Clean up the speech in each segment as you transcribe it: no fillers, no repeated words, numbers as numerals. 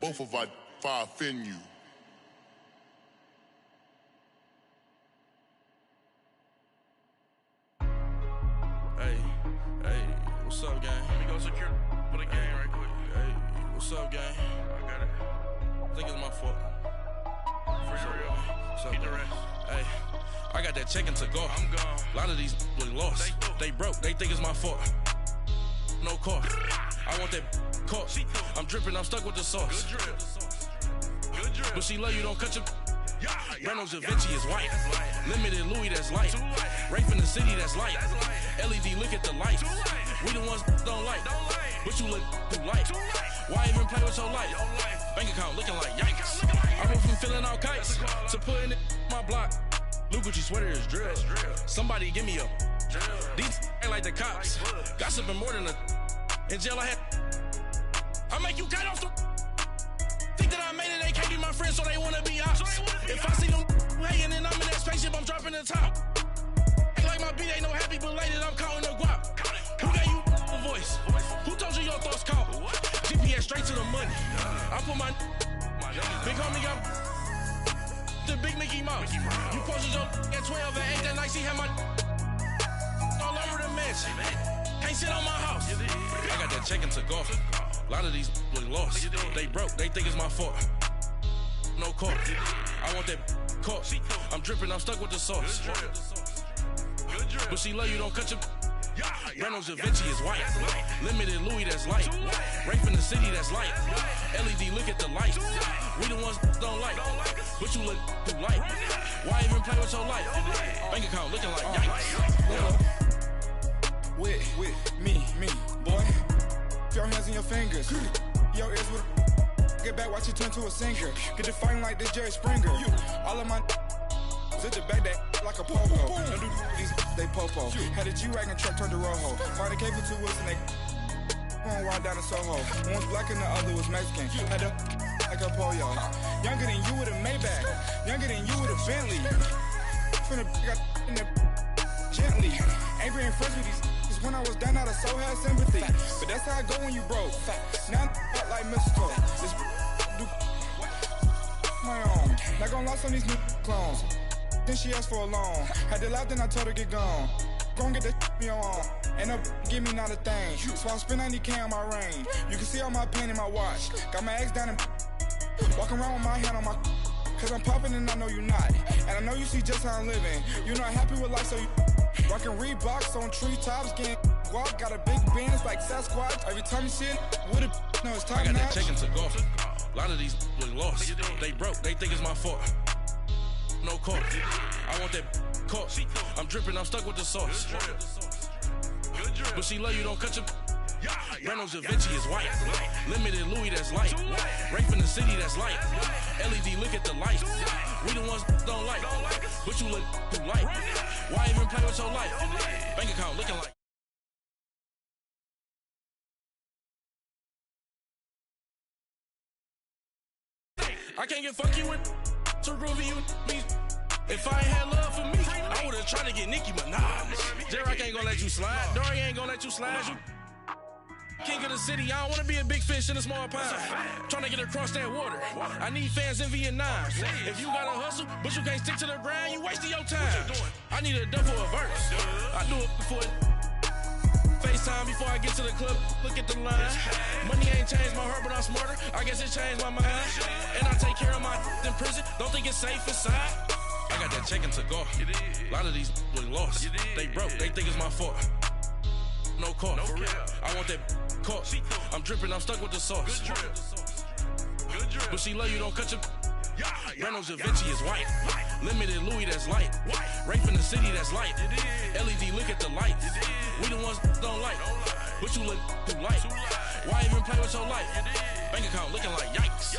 both of our offend you. Hey, what's up, gang? Let me go secure for the game right quick. Hey, what's up, gang? I got it. I think it's my fault. For real. What's up, Keep the gang? rest. Hey, I got that chicken to go. I'm gone. A lot of these look lost. They broke, they think it's my fault. No cost. I want that cost. I'm dripping, I'm stuck with the sauce. Good drip. Good drip. But she love you, don't cut your. Yeah, Reynolds Da Vinci is white. That's light. Limited Louis, that's light. Too light. Rape in the city, that's light. That's light. LED, look at the lights. Too light. We the ones don't like. Don't like. But you look too light. Too light. Why even play with your life? Your life. Bank account looking like yikes. Looking like I went from filling out kites to putting it in my block. Blue Gucci sweater is drill. That's drill. Somebody give me a. Drill. These ain't like the cops. Like bugs. Gossiping more than a. In jail I had. I make you cut off the. Think that I made it, they can't be my friends, so they wanna be ops. If I see them hating and I'm in that spaceship, I'm dropping the top. Ain't like my beat, ain't no happy belated, I'm counting the guap. Who gave you a voice? Who told you your thoughts count? GPS straight to the money. I put my big homie got the big Mickey Mouse. You posted your at 12 and 8 that night, she had my all over the mansion. Can't sit on my house. I got that chicken to go. A lot of these look lost. They broke, they think it's my fault. No cost. I want that cost. I'm dripping, I'm stuck with the sauce. Good drip. But she love you, don't cut your. Yeah, Reynolds Da Vinci is white. That's light. Limited Louis, that's light. Too light. Rape in the city, that's light. LED, look at the lights. We the ones don't like. But you look too light. Why even play with your life? Bank account looking like yikes. With me, boy. Your hands in your fingers. Your ears with. Get back, watch it turn to a singer. Get the fighting like this Jerry Springer. All of my zip the back that like a popo. Don't do these, they popo. Had a G-Wagon truck turned to Rojo. Find a cable 2 wheels and they going wild down in Soho. One was black and the other was Mexican. Had a like a pollo. Younger than you with a Maybach. Younger than you with a Bentley. From the got in the gently. Ain't been friends with these. When I was down out of so had sympathy. But that's how I go when you broke. Now I'm like mistletoe. This do my own. Not gonna lie on these new clones. Then she asked for a loan. Had to laugh, then I told her get gone. Gon' get that me on. And up, give me not a thing. So I spend 90K on my range. You can see all my pen in my watch. Got my ex down and walking around with my hand on my. Cause I'm popping and I know you not. And I know you see just how I'm living. You're not happy with life, so you rockin' Reeboks on treetops, getting walk. Got a big Benz like Sasquatch. Every time you see it, with it, no, it's top I got notch. that chicken to go. A lot of these look lost. They broke, they think it's my fault. No cost. I want that cost. I'm dripping, I'm stuck with the sauce. Good drip. But she love you, don't cut your. Yeah, Reynolds Da Vinci is white. Limited Louis, that's light. Rape in the city, that's light. LED, look at the lights. We the ones don't like. But you look too light. Why even play with your life? Bank account looking like. I can't get funky with too groovy you me. If I ain't had love for me, I would've tried to get Nicki Minaj. J-Rock ain't gonna let you slide. Dory ain't gonna let you slide. You king of the city, I don't wanna be a big fish in a small pond. Trying to get across that water. I need fans in Vietnam. If you gotta hustle, but you can't stick to the grind, you wasting your time. I need a double a verse. I do it before FaceTime before I get to the club. Look at the line. Money ain't changed my heart, but I'm smarter. I guess it changed my mind. And I take care of my in prison. Don't think it's safe inside. I got that chicken to go. A lot of these look lost. They broke, they think it's my fault. No cost. I want that cost. I'm dripping, I'm stuck with the sauce. Good drip. But she love you, don't cut your. Yeah, Reynolds Da Vinci is white. Limited Louis, that's light. Rape in the city, that's light. LED, look at the lights. We the ones don't like. But you look too light. Why even play with your life? Bank account looking like yikes.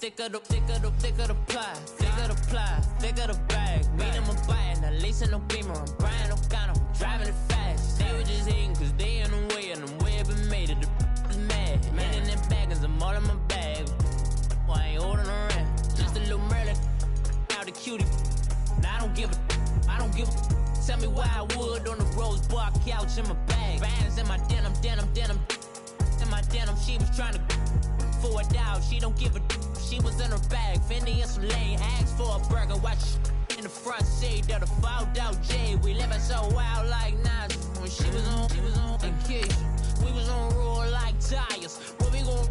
thicker the pie, thicker the ply, thicker the bag. Meet them a buying, at least in no beamer. I'm buying no counter, I'm driving it fast. They were just hating cause they in the way, and the way I've been made it. The is mad. Man in that bag, cause I'm all in my bag. Well, I ain't holding around. Just a little Merlin, out the cutie. Now I don't give a. Tell me why I would on the rose bar couch in my bag. Bands in my denim. In my denim, she was trying to for it out. She don't give a. She was in her bag. Fendi and some lane. Asked for a burger. Watch in the front seat of the fouled out J. We living so wild like Nas. When she was on vacation. We was on roll like tires. Where we gon'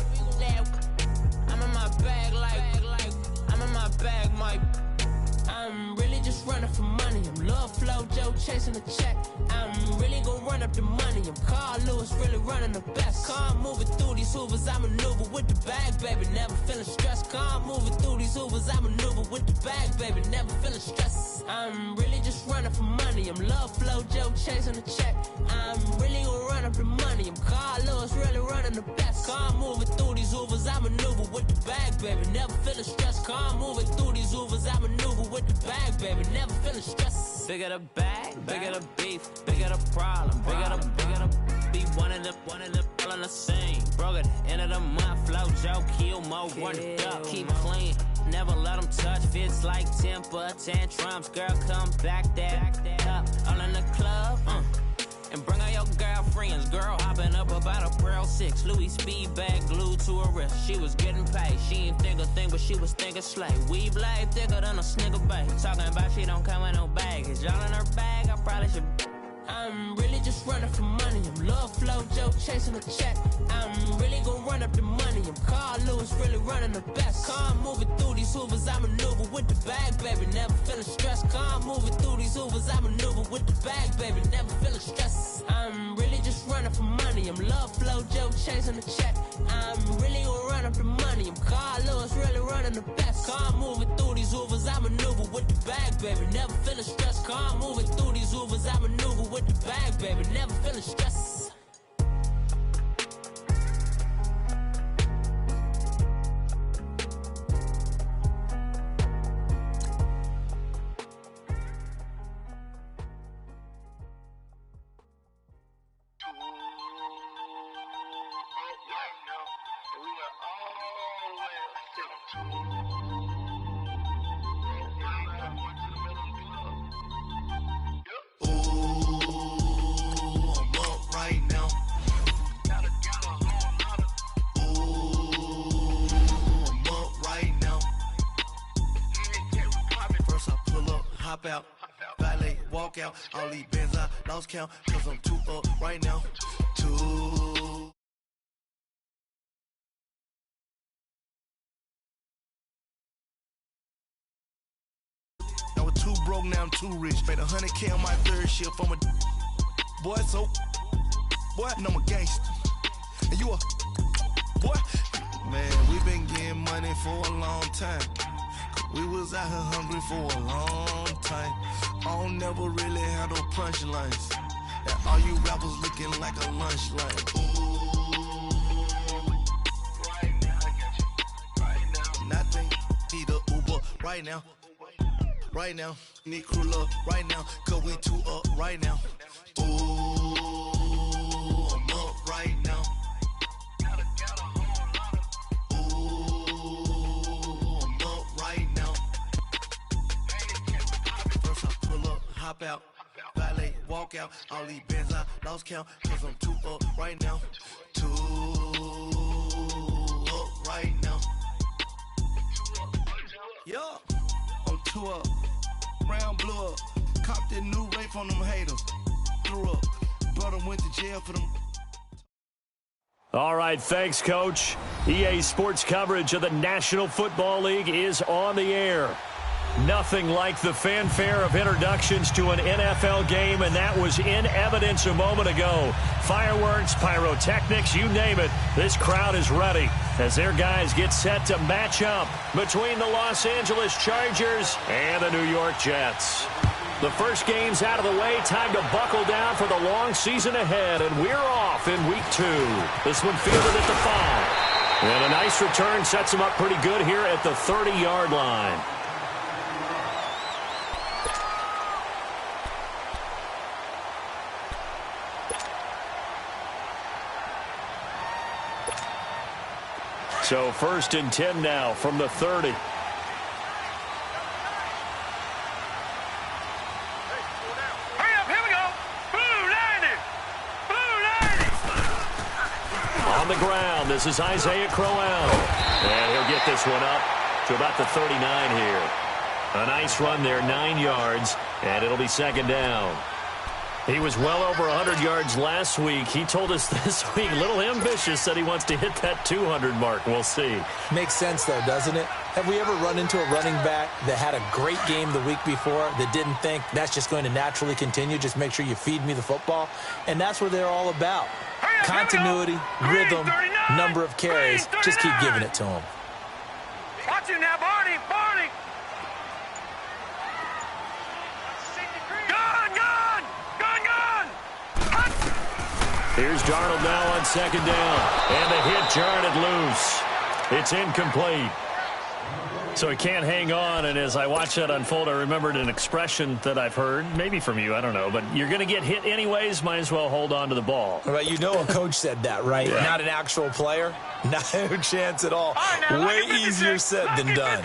I'm in my bag like I'm in my bag, Mike. I'm really just running for money. I'm Love Flow Joe chasing the check. I'm really gon' run up the money. I'm Carl Lewis, really running the best. Car moving through these hoovers, I maneuver with the bag, baby. Never feeling stressed. Car moving through these hoovers, I maneuver with the bag, baby. Never feeling stressed. I'm really just running for money. I'm Love Flow Joe chasing the check. I'm really gon' run up the money. I'm Carl Lewis, really running the best. Car moving through these hoovers, I maneuver with the bag, baby. Never feeling stressed. Car moving through these hoovers, I maneuver with the bag, baby. Never feeling stressed. Bigger the bag, bigger the beef, bigger the problem, bigger the be one in the all in the same. Broke at the end of the month, flow Joe, kill mo, run it up, keep clean. Never let them touch, fits like temper tantrums. Girl, come back that up, all in the club, and bring all your girlfriends. Girl hopping up about a Pearl 6 Louis speed bag glued to her wrist. She was getting paid. She ain't think a thing, but she was thinking slay. We blade thicker than a snigger bag. Talking about she don't come with no baggage. Y'all in her bag, I probably should. I'm really just running for money. I'm Love Flow Joe chasing the check. I'm really gon' run up the money. I'm Carl Lewis, really running the best. Car moving through these hoovers, I maneuver with the bag, baby. Never feeling stressed. Car moving through these hoovers, I maneuver with the bag, baby. Never feeling stressed. I'm really just running for money. I'm Love Flow Joe chasing the check. I'm really gon' run up the money. I'm Carl Lewis, really running the best. Car moving through these hoovers, I maneuver with the bag, baby. Never feeling stressed. Car moving through these hoovers, I maneuver with the bag, baby. Never feeling stressed. Out, valet, walk out, all these bands I lost count, cause I'm too up right now, too. I was too broke, now I'm too rich, made 100K on my third shift, I'm a boy, so, boy, and I'm a gangster, and you a, boy, man, we been getting money for a long time. We was out here hungry for a long time. I don't never really have no punchlines. And all you rappers looking like a lunch line. Ooh, right now, I got you. Right now, nothing. Need a Uber right now. Right now, need crew love right now. Cause we too up right now. Ooh, I'm up right now. Hop out, valet, walk out, all these bands I lost count, cause I'm too up right now, too up right now, yeah, I'm too up, round blew up, copped that new rape on them haters, threw up, brother went to jail for them. All right, thanks, Coach. EA Sports coverage of the National Football League is on the air. Nothing like the fanfare of introductions to an NFL game, and that was in evidence a moment ago. Fireworks, pyrotechnics, you name it. This crowd is ready as their guys get set to match up between the Los Angeles Chargers and the New York Jets. The first game's out of the way. Time to buckle down for the long season ahead, and we're off in week 2. This one fielded at the 5. And a nice return sets him up pretty good here at the 30-yard line. So 1st and 10 now from the 30. On the ground, this is Isaiah Crowell. And he'll get this one up to about the 39 here. A nice run there, 9 yards, and it'll be 2nd down. He was well over 100 yards last week. He told us this week, a little ambitious, said he wants to hit that 200 mark. We'll see. Makes sense, though, doesn't it? Have we ever run into a running back that had a great game the week before that didn't think that's just going to naturally continue? Just make sure you feed me the football. And that's what they're all about. Continuity, rhythm, number of carries. Just keep giving it to him. Watch him now, Barney. Here's Darnold now on 2nd down. And the hit jarred it loose. It's incomplete. So he can't hang on, and as I watched that unfold, I remembered an expression that I've heard, maybe from you, I don't know, but you're going to get hit anyways, might as well hold on to the ball. Well, you know a coach said that, right? Yeah. Not an actual player? No chance at all. Way easier said than done.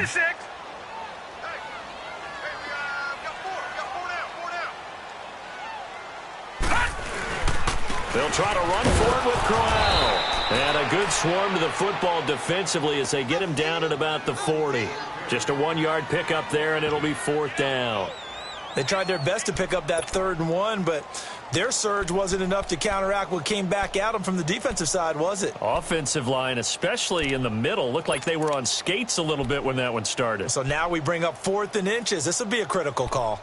They'll try to run for it with Crowell. And a good swarm to the football defensively as they get him down at about the 40. Just a 1-yard pickup there, and it'll be 4th down. They tried their best to pick up that 3rd and 1, but their surge wasn't enough to counteract what came back at them from the defensive side, was it? Offensive line, especially in the middle, looked like they were on skates a little bit when that one started. So now we bring up 4th and inches. This will be a critical call.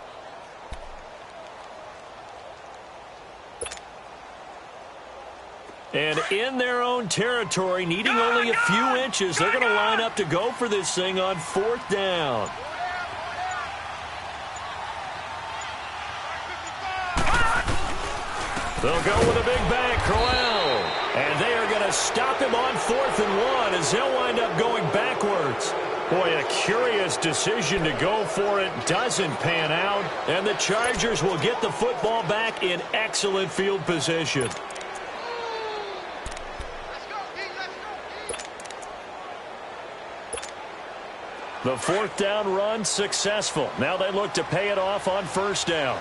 And in their own territory, needing only a few inches, they're going to line up to go for this thing on 4th down. They'll go with a big bang, Crowell. And they are going to stop him on 4th and 1 as he'll wind up going backwards. Boy, a curious decision to go for it. Doesn't pan out. And the Chargers will get the football back in excellent field position. The 4th down run successful. Now they look to pay it off on 1st down.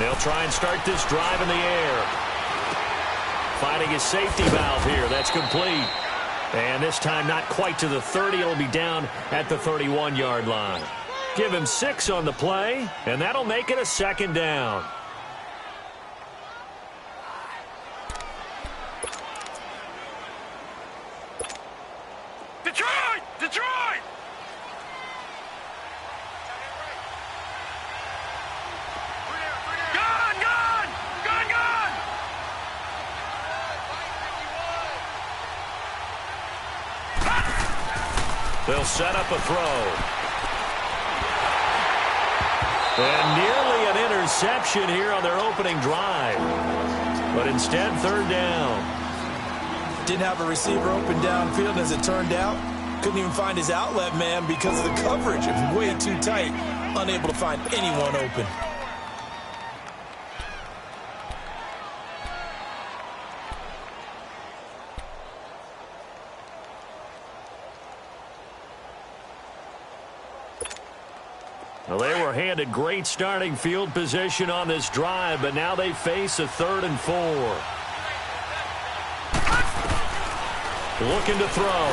They'll try and start this drive in the air. Finding his safety valve here. That's complete. And this time not quite to the 30. It'll be down at the 31-yard line. Give him 6 on the play, and that'll make it a 2nd down. Detroit! Gun! They'll set up a throw. And nearly an interception here on their opening drive. But instead, 3rd down. Didn't have a receiver open downfield, as it turned out. Couldn't even find his outlet man because of the coverage. It was way too tight. Unable to find anyone open. Well, they were handed great starting field position on this drive, but now they face a 3rd and 4. Looking to throw.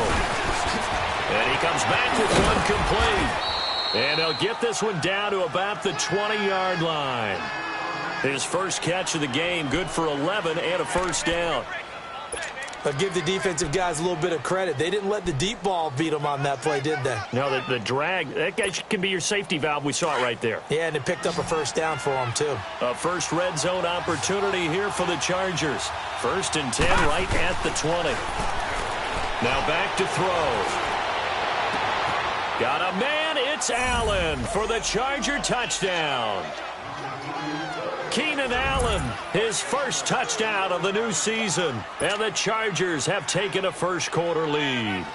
And he comes back with one complete. And they'll get this one down to about the 20-yard line. His first catch of the game, good for 11 and a 1st down. But give the defensive guys a little bit of credit. They didn't let the deep ball beat them on that play, did they? No, the drag, that guy can be your safety valve. We saw it right there. Yeah, and it picked up a 1st down for them, too. A first red zone opportunity here for the Chargers. 1st and 10 right at the 20. Now back to throw. Got a man. It's Allen for the Charger touchdown. Keenan Allen, his first touchdown of the new season. And the Chargers have taken a first-quarter lead.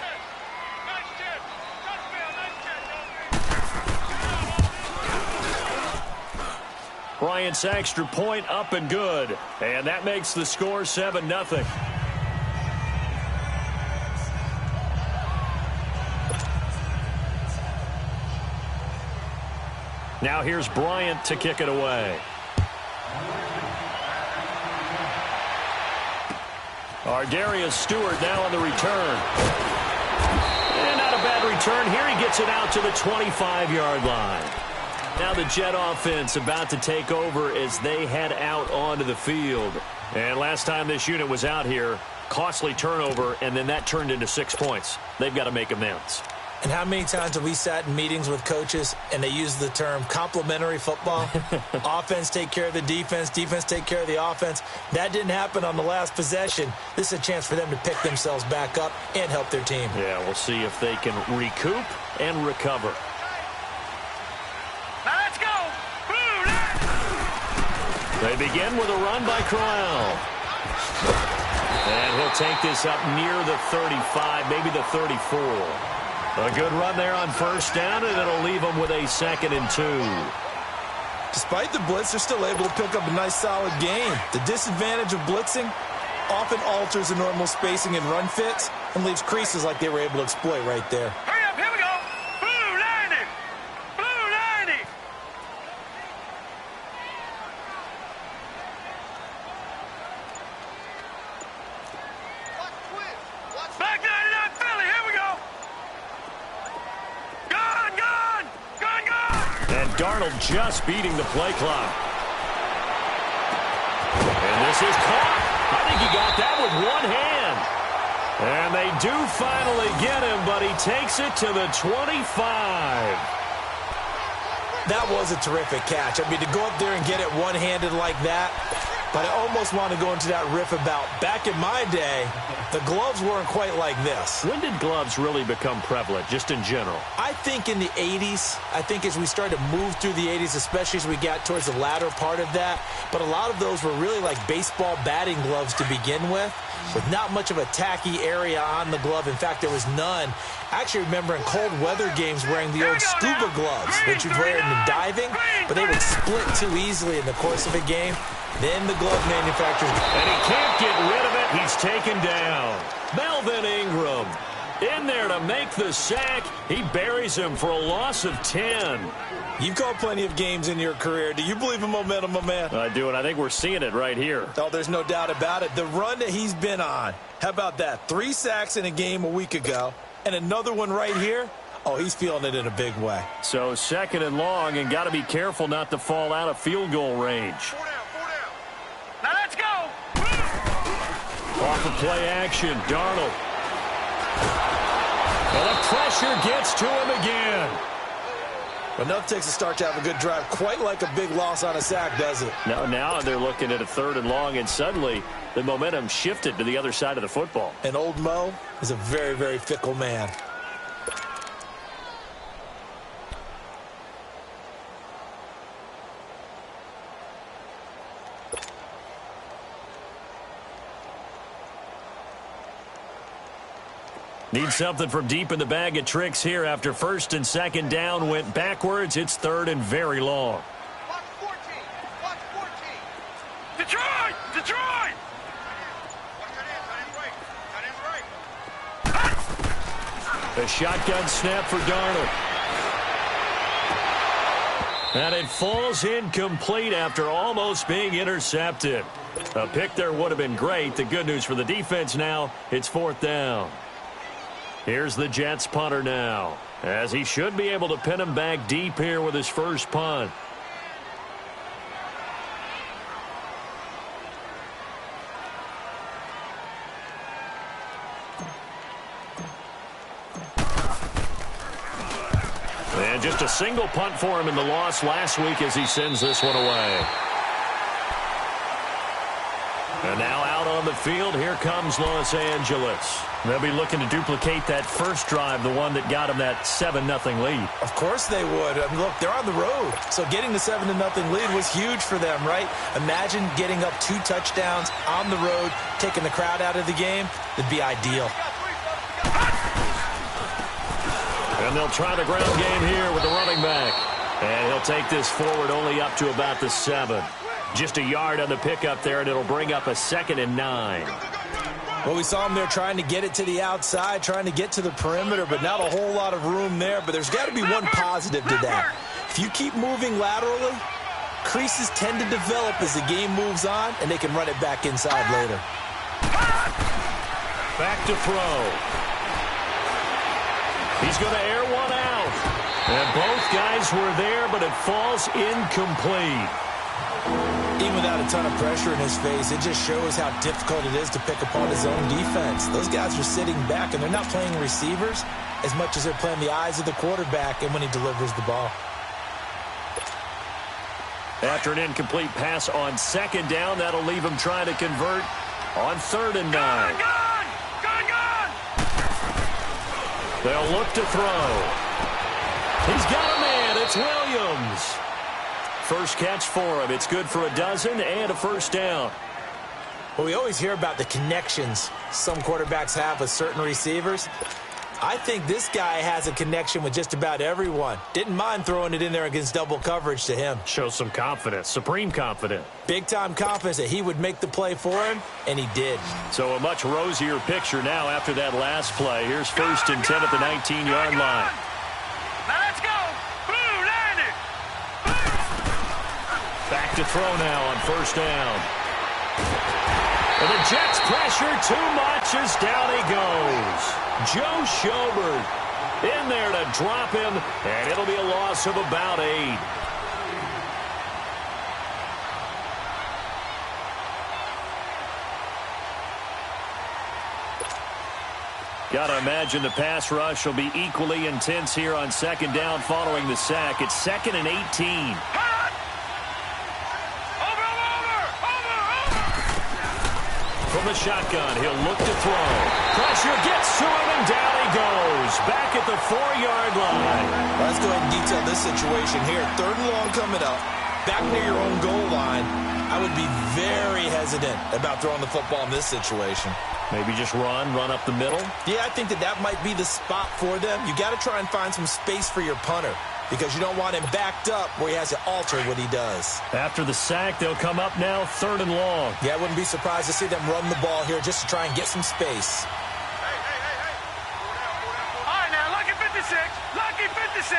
Bryant's extra point up and good. And that makes the score 7-0. Now here's Bryant to kick it away. Darius Stewart now on the return. And not a bad return. Here he gets it out to the 25-yard line. Now the Jet offense about to take over as they head out onto the field. And last time this unit was out here, costly turnover, and then that turned into 6 points. They've got to make amends. And how many times have we sat in meetings with coaches and they use the term complementary football? Offense take care of the defense, defense take care of the offense. That didn't happen on the last possession. This is a chance for them to pick themselves back up and help their team. Yeah, we'll see if they can recoup and recover. Now let's go! They begin with a run by Crowell. And he'll take this up near the 35, maybe the 34. A good run there on first down, and it'll leave them with a 2nd and 2. Despite the blitz, they're still able to pick up a nice, solid gain. The disadvantage of blitzing often alters the normal spacing and run fits and leaves creases like they were able to exploit right there. Hurry up, here we go! Blue 90! Blue 90! Back 99 Philly, here we go! And Darnold just beating the play clock. And this is caught. I think he got that with one hand. And they do finally get him, but he takes it to the 25. That was a terrific catch. I mean, to go up there and get it one-handed like that, but I almost want to go into that riff about back in my day, the gloves weren't quite like this. When did gloves really become prevalent, just in general? I think in the 80s. I think as we started to move through the 80s, especially as we got towards the latter part of that. But a lot of those were really like baseball batting gloves to begin with not much of a tacky area on the glove. In fact, there was none. I actually remember in cold weather games wearing the old scuba gloves that you'd wear in the diving, but they would split too easily in the course of a game. Then the glove manufacturers... And he can't get rid of it. He's taken down. Melvin Ingram in there to make the sack. He buries him for a loss of 10. You've called plenty of games in your career. Do you believe in momentum, my man? I do, and I think we're seeing it right here. Oh, there's no doubt about it. The run that he's been on. How about that? 3 sacks in a game a week ago, and another one right here. Oh, he's feeling it in a big way. So 2nd and long, and got to be careful not to fall out of field goal range. 4 down. Now let's go! Off of play action, Darnold. And the pressure gets to him again. Enough takes a start to have a good drive. Quite like a big loss on a sack, does it? Now they're looking at a 3rd and long, and suddenly the momentum shifted to the other side of the football. And old Mo is a very, very fickle man. Need something from deep in the bag of tricks here after 1st and 2nd down went backwards. It's 3rd and very long. Watch 14. Watch 14. Detroit! Detroit! A shotgun snap for Darnold. And it falls incomplete after almost being intercepted. A pick there would have been great. The good news for the defense now, it's 4th down. Here's the Jets punter now, as he should be able to pin him back deep here with his first punt. And just a single punt for him in the loss last week as he sends this one away. And now out on the field. Here comes Los Angeles. They'll be looking to duplicate that first drive, the one that got them that 7-0 lead. Of course they would. I mean, look, they're on the road. So getting the 7-0 lead was huge for them, right? Imagine getting up 2 touchdowns on the road, taking the crowd out of the game. It'd be ideal. And they'll try the ground game here with the running back. And he'll take this forward only up to about the 7. Just a yard on the pickup there, and it'll bring up a 2nd and 9. Well, we saw him there trying to get it to the outside, trying to get to the perimeter, but not a whole lot of room there. But there's got to be one positive to that. If you keep moving laterally, creases tend to develop as the game moves on, and they can run it back inside later. Back to throw. He's going to air one out. And both guys were there, but it falls incomplete. Even without a ton of pressure in his face, it just shows how difficult it is to pick apart his own defense. Those guys are sitting back, and they're not playing receivers as much as they're playing the eyes of the quarterback and when he delivers the ball. After an incomplete pass on 2nd down, that'll leave him trying to convert on 3rd and 9. They'll look to throw. He's got a man. It's Williams. First catch for him. It's good for a dozen and a first down. Well, we always hear about the connections some quarterbacks have with certain receivers. I think this guy has a connection with just about everyone. Didn't mind throwing it in there against double coverage to him. Shows some confidence, supreme confidence. Big-time confidence that he would make the play for him, and he did. So a much rosier picture now after that last play. Here's 1st and 10 at the 19-yard line. Now let's go. Blue landed. Back to throw now on 1st down. And the Jets pressure too much as down he goes. Joe Schobert in there to drop him, and it'll be a loss of about 8. Got to imagine the pass rush will be equally intense here on 2nd down following the sack. It's 2nd and 18. From the shotgun, he'll look to throw. Pressure gets to him, and down he goes. Back at the 4-yard line. Let's go ahead and detail this situation here. 3rd and long coming up. Back near your own goal line. I would be very hesitant about throwing the football in this situation. Maybe just run up the middle? Yeah, I think that might be the spot for them. You got to try and find some space for your punter, because you don't want him backed up where he has to alter what he does. After the sack, they'll come up now 3rd and long. Yeah, I wouldn't be surprised to see them run the ball here just to try and get some space. All right, now, lucky 56. Lucky 56.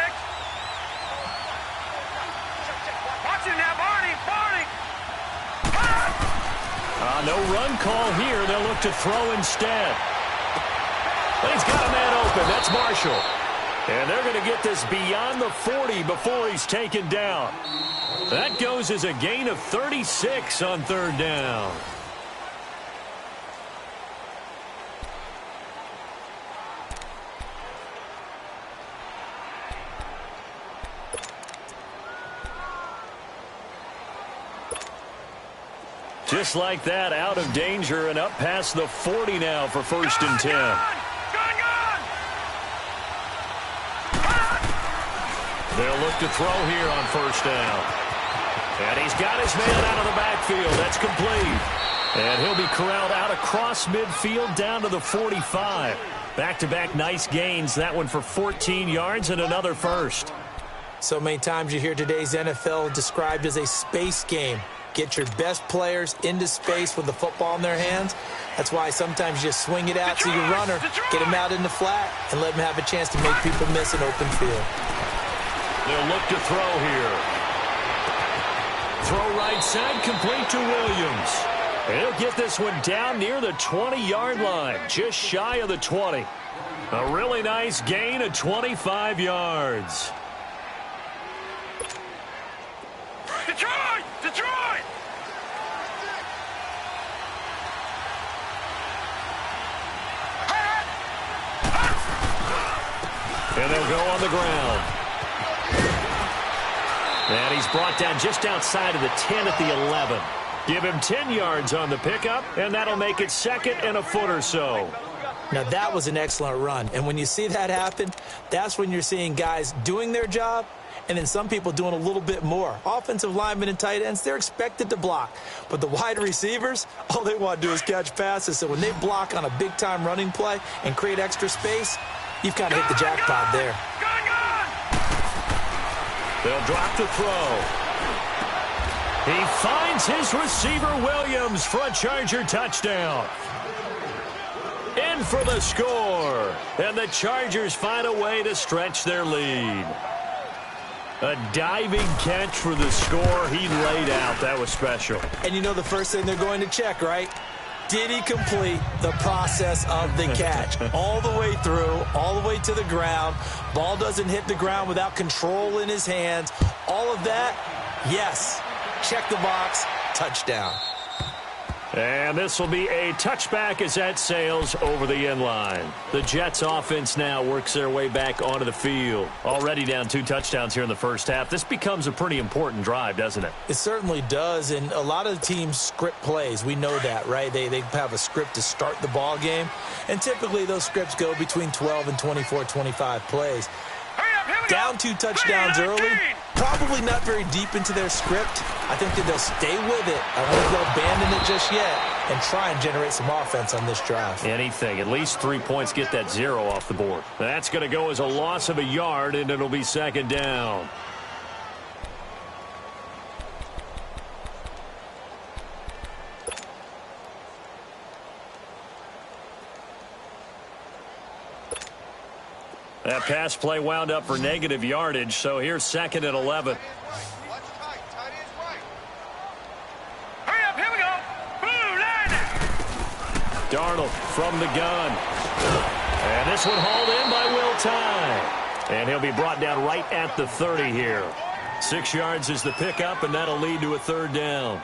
Watch him now, Barney. No run call here. They'll look to throw instead. But he's got a man open. That's Marshall. And they're going to get this beyond the 40 before he's taken down. That goes as a gain of 36 on 3rd down. Just like that, out of danger and up past the 40 now for 1st and 10. They'll look to throw here on 1st down. And he's got his man out of the backfield. That's complete. And he'll be corralled out across midfield down to the 45. Back-to-back nice gains. That one for 14 yards and another first. So many times you hear today's NFL described as a space game. Get your best players into space with the football in their hands. That's why sometimes you just swing it out to your runner, get him out in the flat, and let him have a chance to make people miss an open field. They'll look to throw here. Throw right side, complete to Williams. And he'll get this one down near the 20-yard line, just shy of the 20. A really nice gain of 25 yards. Detroit! Detroit! And they'll go on the ground. And he's brought down just outside of the 10 at the 11. Give him 10 yards on the pickup, and that'll make it second and a foot or so. Now, that was an excellent run. And when you see that happen, that's when you're seeing guys doing their job and then some people doing a little bit more. Offensive linemen and tight ends, they're expected to block. But the wide receivers, all they want to do is catch passes. So when they block on a big-time running play and create extra space, you've kind of hit the jackpot there. They'll drop to throw. He finds his receiver, Williams, for a Charger touchdown. In for the score. And the Chargers find a way to stretch their lead. A diving catch for the score. He laid out. That was special. And you know the first thing they're going to check, right? Did he complete the process of the catch? All the way through, all the way to the ground. Ball doesn't hit the ground without control in his hands. All of that, yes. Check the box, touchdown. And this will be a touchback as that sails over the end line. The Jets offense now works their way back onto the field. Already down 2 touchdowns here in the first half. This becomes a pretty important drive, doesn't it? It certainly does, and a lot of the teams script plays. We know that, right? They have a script to start the ball game, and typically those scripts go between 12 and 24, 25 plays. Down 2 touchdowns early, probably not very deep into their script. I think that they'll stay with it. I don't think they'll abandon it just yet and try and generate some offense on this drive. Anything. At least 3 points, get that 0 off the board. That's going to go as a loss of a yard, and it'll be second down. That pass play wound up for negative yardage, so here's second and 11. Hurry up, here we go. Blue line. Darnold from the gun. And this one hauled in by Will Tye. And he'll be brought down right at the 30 here. 6 yards is the pickup, and that'll lead to a third down.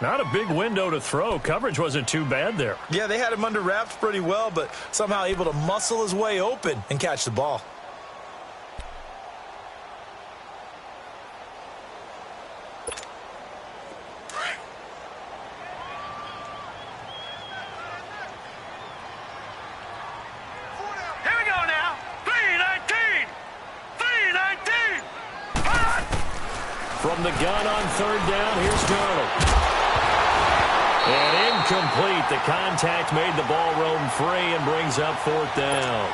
Not a big window to throw. Coverage wasn't too bad there. Yeah, they had him under wraps pretty well, but somehow able to muscle his way open and catch the ball. Here we go now. 319. 319. From the gun on third down, here's Darnold. And incomplete. The contact made the ball roam free and brings up fourth down.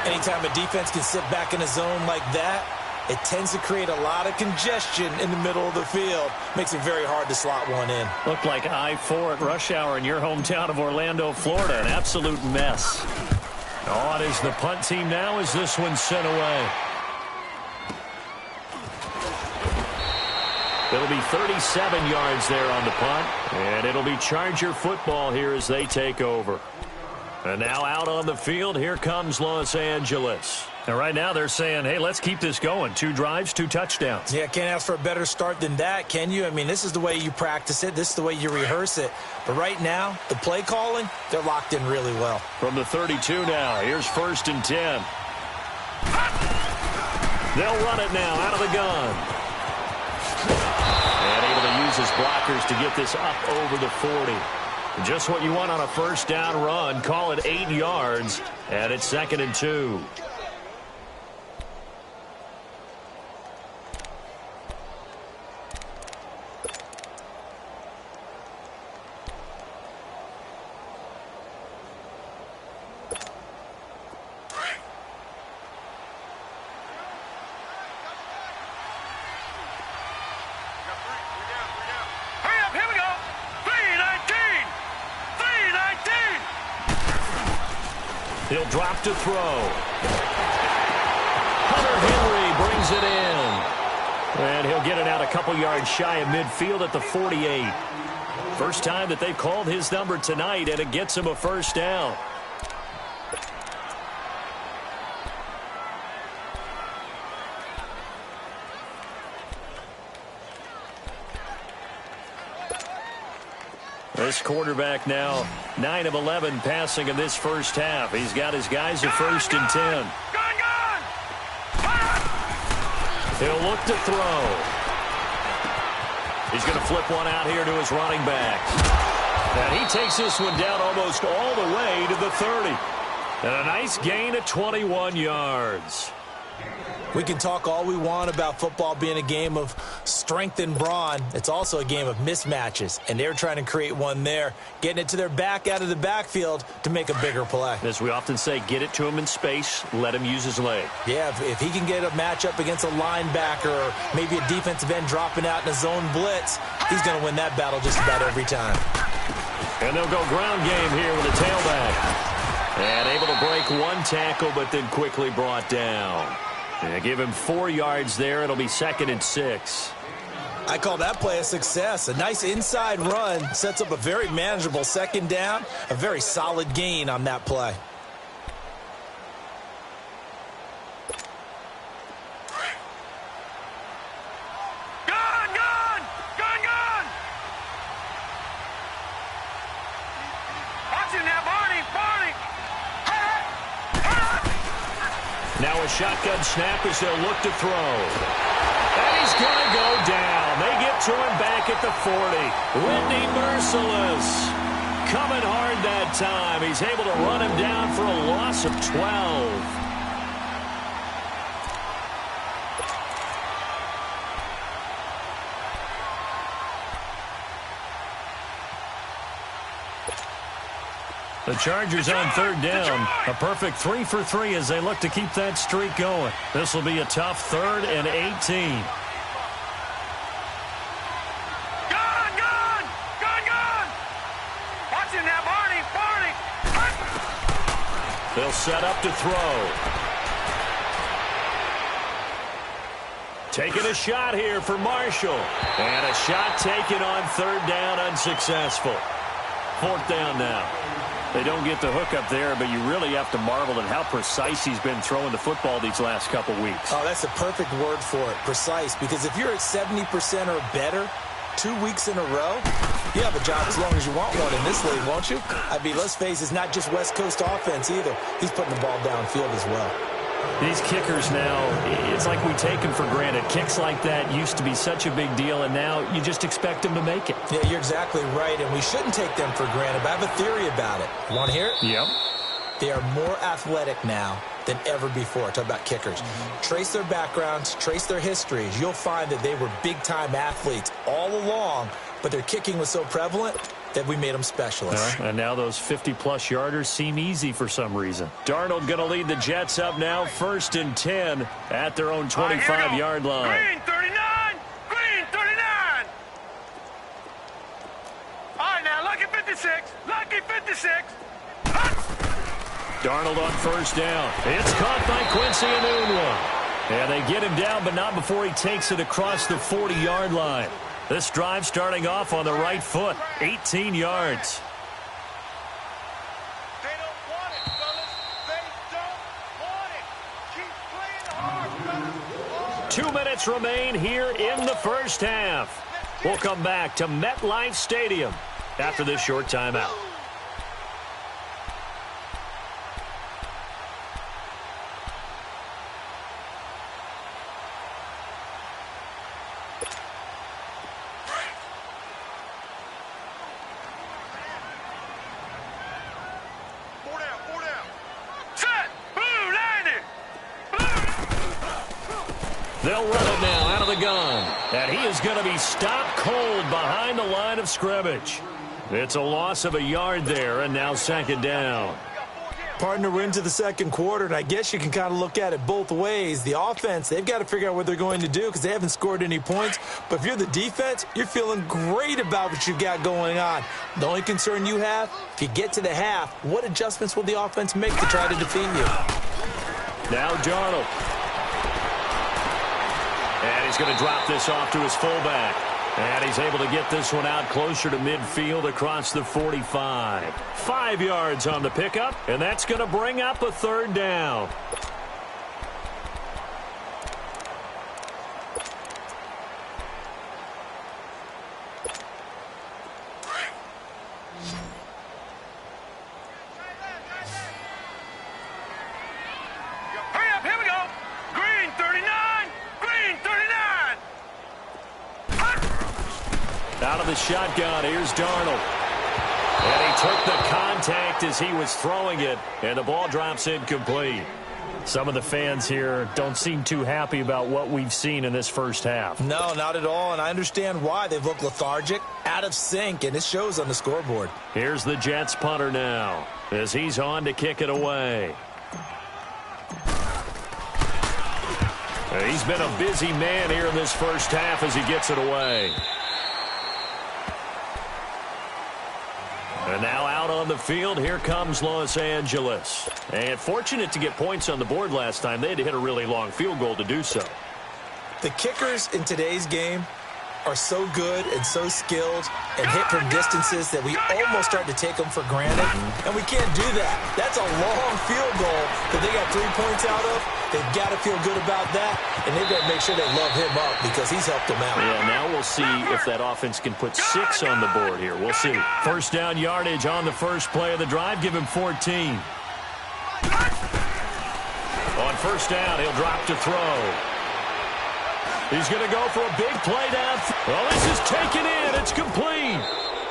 Anytime a defense can sit back in a zone like that, it tends to create a lot of congestion in the middle of the field. Makes it very hard to slot one in. Looked like I-4 at rush hour in your hometown of Orlando, Florida. An absolute mess. On is the punt team now as this one's sent away. It'll be 37 yards there on the punt, and it'll be Charger football here as they take over. And now out on the field, here comes Los Angeles. And right now they're saying, hey, let's keep this going. 2 drives, 2 touchdowns. Yeah, can't ask for a better start than that, can you? I mean, this is the way you practice it. This is the way you rehearse it. But right now, the play calling, they're locked in really well. From the 32 now, here's 1st and 10. They'll run it now out of the gun. And able to use his blockers to get this up over the 40. Just what you want on a first down run. Call it 8 yards, and it's 2nd and 2. He'll drop to throw. Hunter Henry brings it in. And he'll get it out a couple yards shy of midfield at the 48. First time that they've called his number tonight, and it gets him a first down. This quarterback now 9 of 11 passing in this first half. He's got his guys at 1st and 10. He'll look to throw. He's going to flip one out here to his running back. And he takes this one down almost all the way to the 30. And a nice gain of 21 yards. We can talk all we want about football being a game of strength and brawn. It's also a game of mismatches, and they're trying to create one there, getting it to their back out of the backfield to make a bigger play. As we often say, get it to him in space, let him use his leg. Yeah, if he can get a matchup against a linebacker or maybe a defensive end dropping out in a zone blitz, he's going to win that battle just about every time. And they'll go ground game here with a tailback. And able to break one tackle, but then quickly brought down. They give him 4 yards there. It'll be 2nd and 6. I call that play a success. A nice inside run sets up a very manageable 2nd down. A very solid gain on that play. Now a shotgun snap as they'll look to throw. And he's going to go down. They get to him back at the 40. Whitney merciless. Coming hard that time. He's able to run him down for a loss of 12. The Chargers on 3rd down. A perfect 3 for 3 as they look to keep that streak going. This will be a tough 3rd and 18. Gun! Watch him now, Barney! They'll set up to throw. Taking a shot here for Marshall. And a shot taken on 3rd down, unsuccessful. 4th down now. They don't get the hook up there, but you really have to marvel at how precise he's been throwing the football these last couple weeks. Oh, that's a perfect word for it, precise, because if you're at 70% or better 2 weeks in a row, you have a job as long as you want one in this league, won't you? I mean, let's face it, it's not just West Coast offense either. He's putting the ball downfield as well. These kickers now, it's like we take them for granted. Kicks like that used to be such a big deal, and now you just expect them to make it. Yeah, you're exactly right, and we shouldn't take them for granted, but I have a theory about it. You want to hear it? Yep. They are more athletic now than ever before. Talk about kickers. Trace their backgrounds, trace their histories. You'll find that they were big-time athletes all along, but their kicking was so prevalent that we made them specialists. And now those 50-plus yarders seem easy for some reason. Darnold going to lead the Jets up now, 1st and 10 at their own 25-yard line. Green 39! Green 39! All right, now, lucky 56. Lucky 56. Darnold on 1st down. It's caught by Quincy Enunwa. And they get him down, but not before he takes it across the 40-yard line. This drive starting off on the right foot, 18 yards. They don't want it, fellas. They don't want it. Keep playing hard, fellas. 2 minutes remain here in the first half. We'll come back to MetLife Stadium after this short timeout. They'll run it now out of the gun. And he is going to be stopped cold behind the line of scrimmage. It's a loss of a yard there, and now 2nd down. Partner, we're into the 2nd quarter, and I guess you can kind of look at it both ways. The offense, they've got to figure out what they're going to do because they haven't scored any points. But if you're the defense, you're feeling great about what you've got going on. The only concern you have, if you get to the half, what adjustments will the offense make to try to defeat you? Now Darnold. And he's going to drop this off to his fullback. And he's able to get this one out closer to midfield across the 45. 5 yards on the pickup, and that's going to bring up a 3rd down. Hurry up, here we go. Green 39. Green 39. Out of the shotgun, here's Darnold. And he took the contact as he was throwing it, and the ball drops incomplete. Some of the fans here don't seem too happy about what we've seen in this first half. No, not at all, and I understand why. They've looked lethargic, out of sync, and it shows on the scoreboard. Here's the Jets punter now as he's on to kick it away. He's been a busy man here in this first half as he gets it away. And now out on the field, here comes Los Angeles. And fortunate to get points on the board last time. They had to hit a really long field goal to do so. The kickers in today's game are so good and so skilled and hit from distances that we almost start to take them for granted. And we can't do that. That's a long field goal that they got 3 points out of. They've got to feel good about that, and they've got to make sure they love him up because he's helped them out. Yeah, now we'll see if that offense can put 6 on the board here. We'll see. First down yardage on the first play of the drive. Give him 14. On first down, he'll drop to throw. He's going to go for a big play down. Well, this is taken in. It's complete.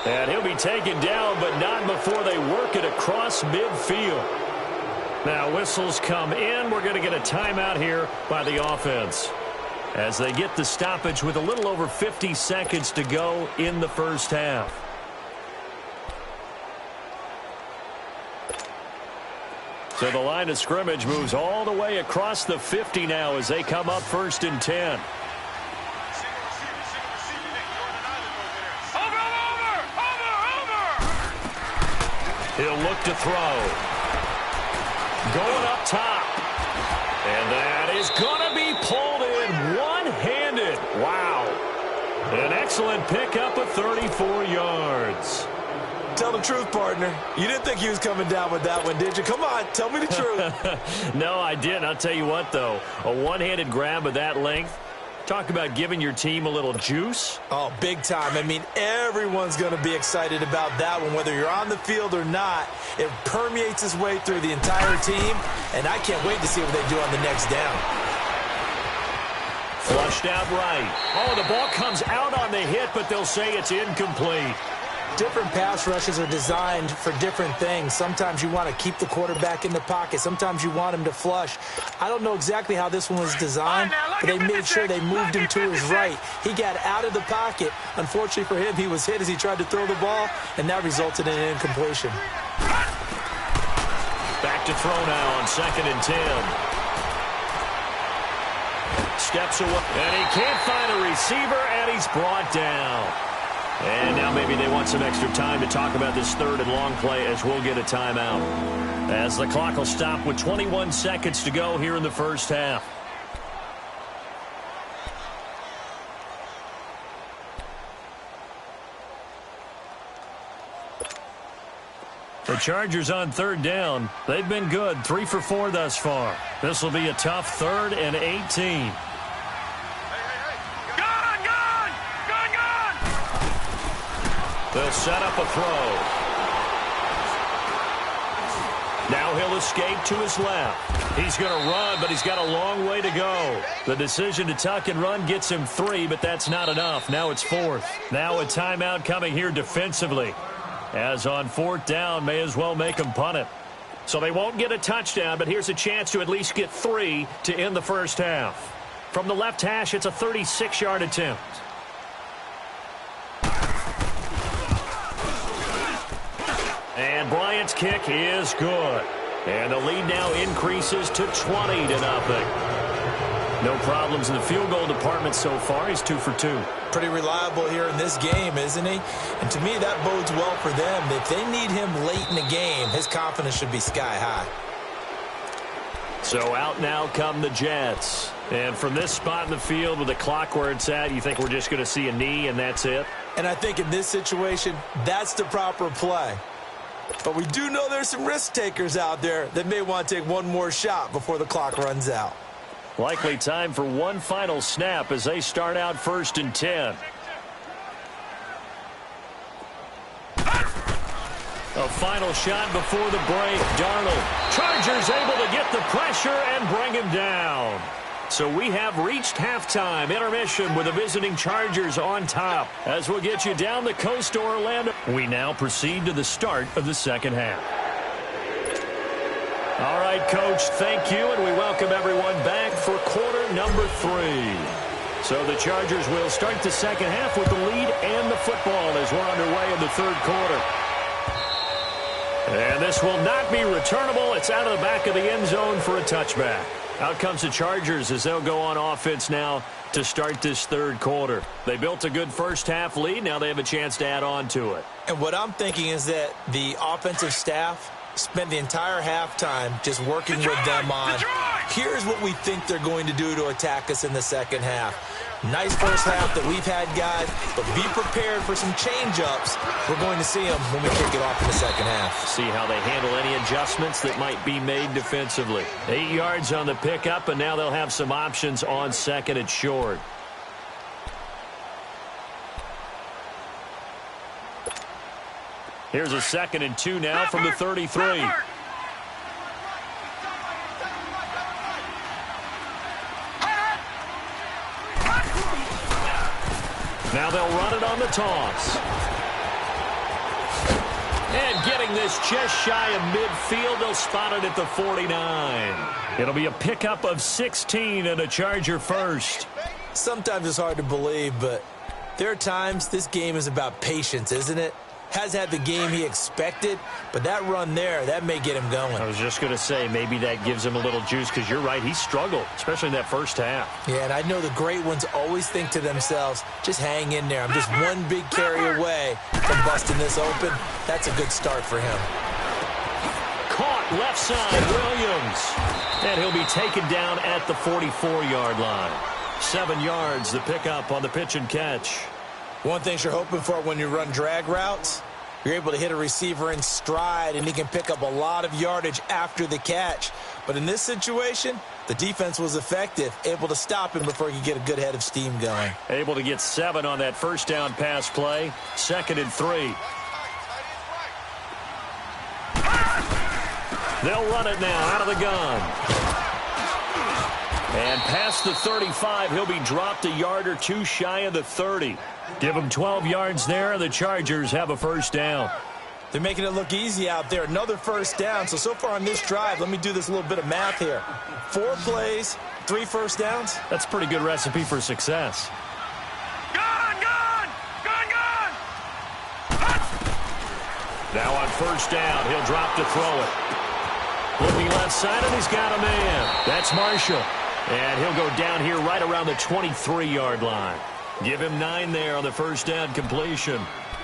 And he'll be taken down, but not before they work it across midfield. Now, whistles come in. We're going to get a timeout here by the offense as they get the stoppage with a little over 50 seconds to go in the first half. So the line of scrimmage moves all the way across the 50 now as they come up first and 10. He'll look to throw. Going up top. And that is going to be pulled in one-handed. Wow. An excellent pickup of 34 yards. Tell the truth, partner. You didn't think he was coming down with that one, did you? Come on, tell me the truth. No, I didn't. I'll tell you what, though. A one-handed grab of that length. Talk about giving your team a little juice. Oh, big time. I mean, everyone's going to be excited about that one, whether you're on the field or not. It permeates its way through the entire team, and I can't wait to see what they do on the next down. Flushed out right. Oh, the ball comes out on the hit, but they'll say it's incomplete. Different pass rushes are designed for different things. Sometimes you want to keep the quarterback in the pocket. Sometimes you want him to flush. I don't know exactly how this one was designed, but they made sure they moved him to his right. He got out of the pocket. Unfortunately for him, he was hit as he tried to throw the ball, and that resulted in an incompletion. Back to throw now on 2nd and 10. Steps away, and he can't find a receiver, and he's brought down. And now maybe they want some extra time to talk about this 3rd and long play as we'll get a timeout. As the clock will stop with 21 seconds to go here in the first half. The Chargers on 3rd down. They've been good, 3 for 4 thus far. This will be a tough 3rd and 18. They'll set up a throw. Now he'll escape to his left. He's going to run, but he's got a long way to go. The decision to tuck and run gets him 3, but that's not enough. Now it's 4th. Now a timeout coming here defensively. As on 4th down, may as well make them punt it. So they won't get a touchdown, but here's a chance to at least get 3 to end the first half. From the left hash, it's a 36-yard attempt. And Bryant's kick is good. And the lead now increases to 20-0. No problems in the field goal department so far. He's 2 for 2. Pretty reliable here in this game, isn't he? And to me, that bodes well for them. If they need him late in the game, his confidence should be sky high. So out now come the Jets. And from this spot in the field with the clock where it's at, you think we're just going to see a knee and that's it? And I think in this situation, that's the proper play. But we do know there's some risk takers out there that may want to take one more shot before the clock runs out. Likely time for one final snap as they start out 1st and 10. A final shot before the break. Darnold. Chargers able to get the pressure and bring him down. So we have reached halftime. Intermission with the visiting Chargers on top. As we'll get you down the coast to Orlando. We now proceed to the start of the second half. All right, Coach, thank you, and we welcome everyone back for quarter number 3. So the Chargers will start the second half with the lead and the football as we're underway in the third quarter. And this will not be returnable. It's out of the back of the end zone for a touchback. Out comes the Chargers as they'll go on offense now to start this third quarter. They built a good first half lead. Now they have a chance to add on to it. And what I'm thinking is that the offensive staff spent the entire halftime just working with them on, here's what we think they're going to do to attack us in the second half. Nice first half that we've had, guys, but be prepared for some change-ups. We're going to see them when we kick it off in the second half. See how they handle any adjustments that might be made defensively. 8 yards on the pickup, and now they'll have some options on second and short. Here's a 2nd and 2 now from the 33. Now they'll run it on the toss. And getting this just shy of midfield, they'll spot it at the 49. It'll be a pickup of 16 and a Charger first. Sometimes it's hard to believe, but there are times this game is about patience, isn't it? Has had the game he expected, but that run there, that may get him going. I was just going to say, maybe that gives him a little juice because you're right, he struggled, especially in that first half. Yeah, and I know the great ones always think to themselves, just hang in there. I'm just one big carry away from busting this open. That's a good start for him. Caught left side, Williams. And he'll be taken down at the 44-yard line. 7 yards, the pickup on the pitch and catch. One thing you're hoping for when you run drag routes, you're able to hit a receiver in stride, and he can pick up a lot of yardage after the catch. But in this situation, the defense was effective, able to stop him before he could get a good head of steam going. Able to get 7 on that first down pass play. 2nd and 3. They'll run it now out of the gun. And past the 35, he'll be dropped a yard or two shy of the 30. Give him 12 yards there, and the Chargers have a first down. They're making it look easy out there. Another first down. So far on this drive, let me do this little bit of math here. 4 plays, 3 first downs. That's a pretty good recipe for success. Gone! Now on first down, he'll drop to throw it. Looking left side, and he's got a man. That's Marshall. And he'll go down here right around the 23-yard line. Give him 9 there on the first down completion.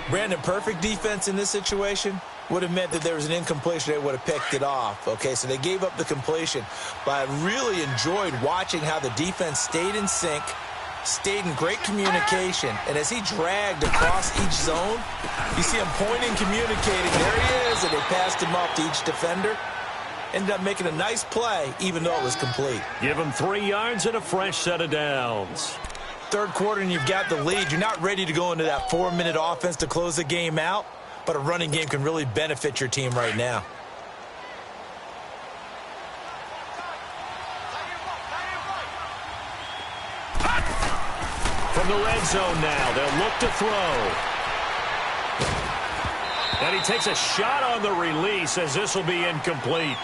Brandon, perfect defense in this situation would have meant that there was an incompletion. They would have picked it off. Okay, so they gave up the completion. But I really enjoyed watching how the defense stayed in sync, stayed in great communication. And as he dragged across each zone, you see him pointing, communicating. There he is, and they passed him off to each defender. Ended up making a nice play, even though it was complete. Give him 3 yards and a fresh set of downs. Third quarter, and you've got the lead. You're not ready to go into that 4-minute offense to close the game out, but a running game can really benefit your team right now. From the red zone now, they'll look to throw. And he takes a shot on the release as this will be incomplete.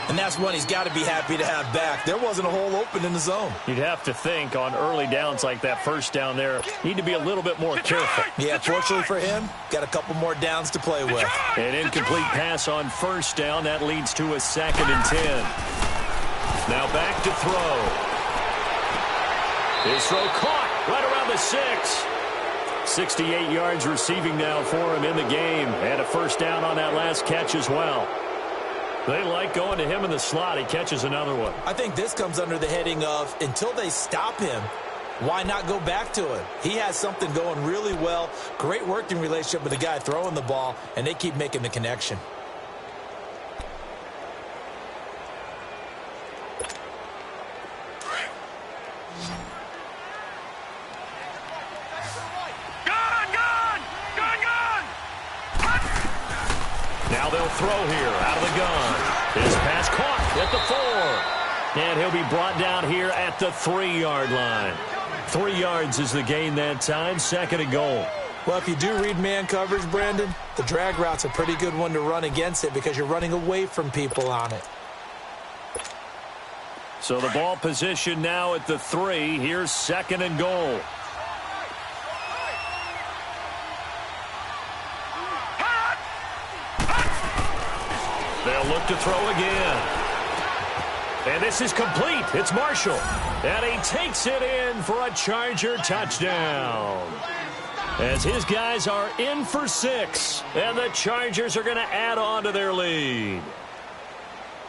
And that's one he's got to be happy to have back. There wasn't a hole open in the zone. You'd have to think on early downs like that first down there, need to be a little bit more careful. Yeah, fortunately for him, got a couple more downs to play with. An incomplete pass on first down. That leads to a 2nd and 10. Now back to throw. His throw caught right around the 6. 68 yards receiving now for him in the game. And a first down on that last catch as well. They like going to him in the slot. He catches another one. I think this comes under the heading of, until they stop him, why not go back to him? He has something going really well. Great working relationship with the guy throwing the ball, and they keep making the connection. Now they'll throw here out of the gun. His pass caught at the 4. And he'll be brought down here at the 3-yard line. 3 yards is the gain that time, 2nd and goal. Well, if you do read man coverage, Brandon, the drag route's a pretty good one to run against it because you're running away from people on it. So the ball position now at the 3. Here's 2nd and goal. They'll look to throw again. And this is complete. It's Marshall. And he takes it in for a Charger touchdown. As his guys are in for 6. And the Chargers are going to add on to their lead.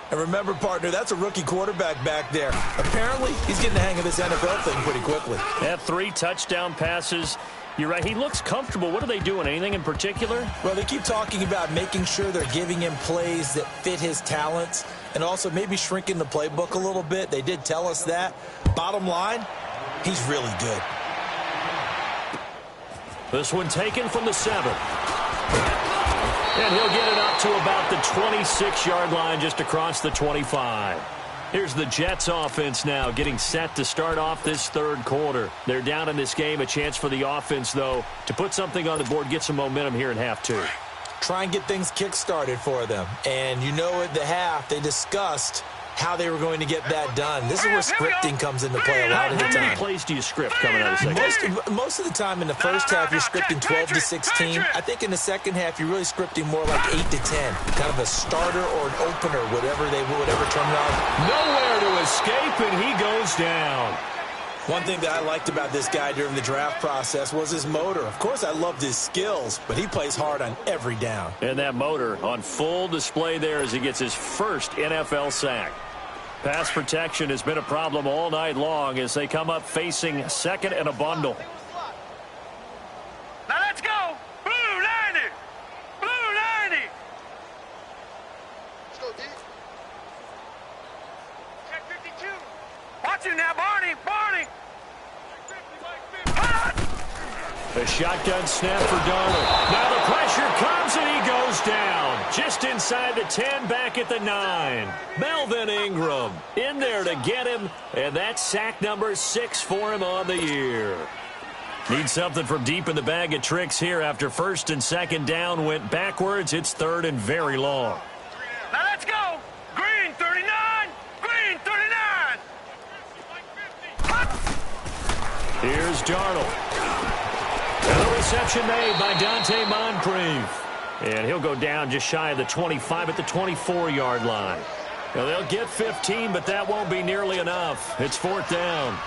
And remember, partner, that's a rookie quarterback back there. Apparently, he's getting the hang of this NFL thing pretty quickly. Have 3 touchdown passes. You're right. He looks comfortable. What are they doing? Anything in particular? Well, they keep talking about making sure they're giving him plays that fit his talents and also maybe shrinking the playbook a little bit. They did tell us that. Bottom line, he's really good. This one taken from the 7. And he'll get it up to about the 26-yard line just across the 25. Here's the Jets offense now getting set to start off this 3rd quarter. They're down in this game. A chance for the offense, though, to put something on the board, get some momentum here in half 2. Try and get things kick-started for them. And you know at the half, they discussed how they were going to get that done. This is where scripting comes into play a lot of the time. How many plays do you script coming out of the second? Most of the time in the first half, you're scripting 12 to 16. I think in the second half, you're really scripting more like 8 to 10. Kind of a starter or an opener, whatever terminology. Nowhere to escape, and he goes down. One thing that I liked about this guy during the draft process was his motor. Of course, I loved his skills, but he plays hard on every down. And that motor on full display there as he gets his first NFL sack. Pass protection has been a problem all night long as they come up facing 2nd and a bundle. Now let's go. Blue 90. Blue 90. Let's go, D. Check 52. Watch him now, Barney. Barney. A shotgun snap for Darnold. Now the pressure comes and he goes down. Just inside the 10, back at the 9. Melvin Ingram in there to get him. And that's sack number 6 for him on the year. Need something from deep in the bag of tricks here after 1st and 2nd down went backwards. It's 3rd and very long. Now let's go. Green 39. Green 39. Here's Darnold. And a reception made by Dante Moncrief. And he'll go down just shy of the 25 at the 24-yard line. Now they'll get 15, but that won't be nearly enough. It's 4th down.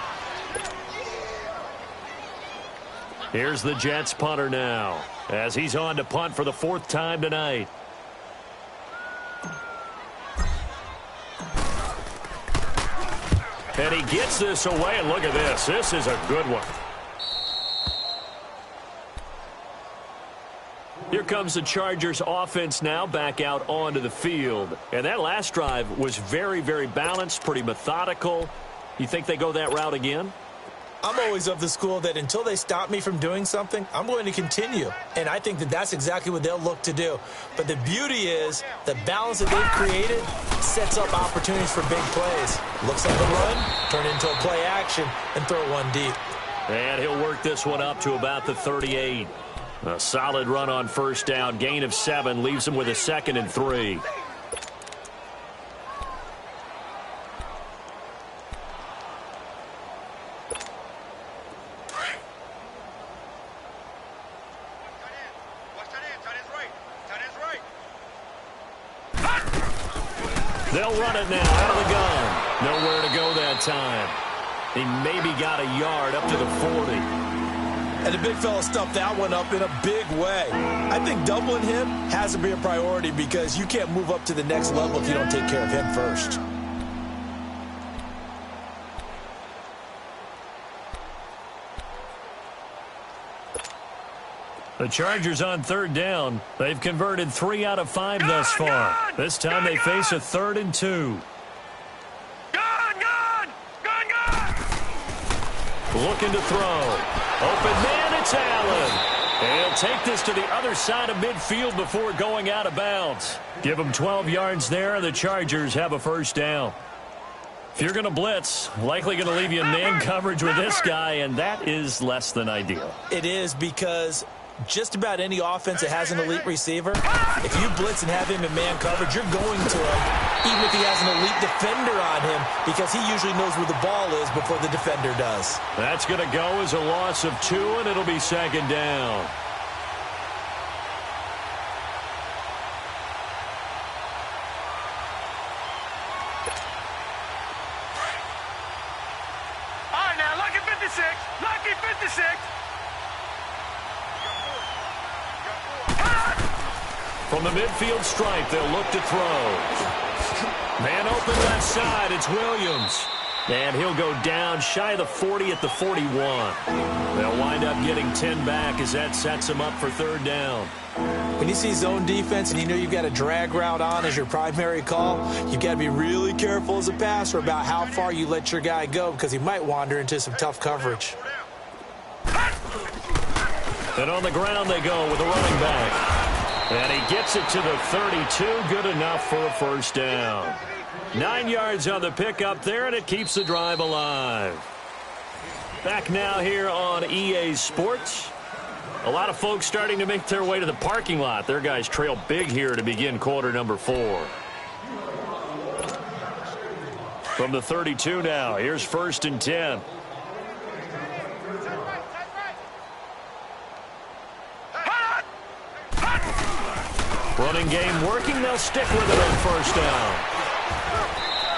Here's the Jets punter now as he's on to punt for the 4th time tonight. And he gets this away, and look at this. This is a good one. Here comes the Chargers offense now back out onto the field. And that last drive was very, very balanced, pretty methodical. You think they go that route again? I'm always of the school that until they stop me from doing something, I'm going to continue. And I think that that's exactly what they'll look to do. But the beauty is the balance that they've created sets up opportunities for big plays. Looks like a run, turn into a play action, and throw one deep. And he'll work this one up to about the 38. A solid run on 1st down. Gain of 7 leaves him with a 2nd and 3. They'll run it now out of the gun. Nowhere to go that time. He maybe got a yard up to the 40. And the big fella stuffed that one up in a big way. I think doubling him has to be a priority because you can't move up to the next level if you don't take care of him first. The Chargers on 3rd down. They've converted 3 out of 5 thus far. This time they face a 3rd and 2. Looking to throw. Open man, it's Allen. And he'll take this to the other side of midfield before going out of bounds. Give him 12 yards there, and the Chargers have a 1st down. If you're going to blitz, likely going to leave you in man coverage with this guy, and that is less than ideal. It is, because just about any offense that has an elite receiver, if you blitz and have him in man coverage, you're going to him, even if he has an elite defender on him, because he usually knows where the ball is before the defender does. That's going to go as a loss of 2, and it'll be second down. All right, now, lucky 56. Lucky 56. From the midfield stripe, they'll look to throw. Man open left side, it's Williams. And he'll go down shy of the 40 at the 41. They'll wind up getting 10 back as that sets them up for third down. When you see zone defense and you know you've got a drag route on as your primary call, you've got to be really careful as a passer about how far you let your guy go, because he might wander into some tough coverage. And on the ground they go with a running back. And he gets it to the 32, good enough for a first down. 9 yards on the pickup there, and it keeps the drive alive. Back now here on EA Sports. A lot of folks starting to make their way to the parking lot. Their guys trail big here to begin quarter number 4. From the 32 now, here's 1st and 10. Running game working. They'll stick with it on first down.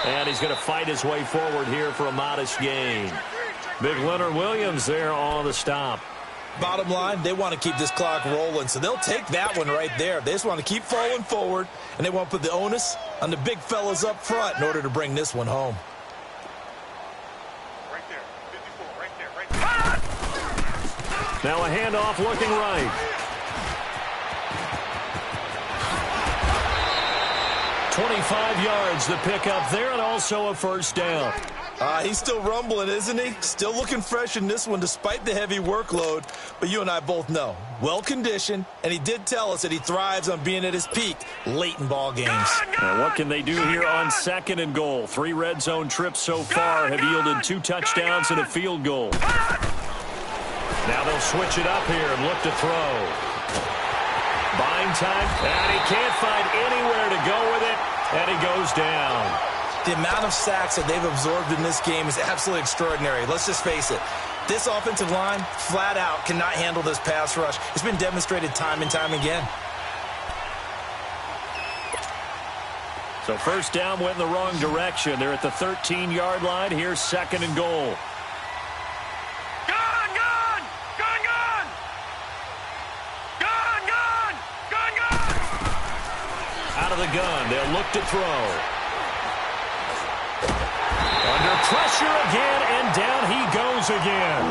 And he's going to fight his way forward here for a modest gain. Big Leonard Williams there on the stop. Bottom line, they want to keep this clock rolling, so they'll take that one right there. They just want to keep falling forward, and they want to put the onus on the big fellas up front in order to bring this one home. Right there. 54, right there. Now a handoff looking right. 25 yards the pickup there, and also a first down. He's still rumbling, isn't he? Still looking fresh in this one despite the heavy workload. But you and I both know, well-conditioned, and he did tell us that he thrives on being at his peak late in ball games. Now what can they do here on 2nd and goal? 3 red zone trips so far have yielded 2 touchdowns and a field goal. Now they'll switch it up here and look to throw. Buying time, and he can't find anywhere to go with it, and he goes down. The amount of sacks that they've absorbed in this game is absolutely extraordinary. Let's just face it. This offensive line, flat out, cannot handle this pass rush. It's been demonstrated time and time again. So first down went in the wrong direction. They're at the 13-yard line. Here's 2nd and goal. Out of the gun, they'll look to throw. Under pressure again, and down he goes again.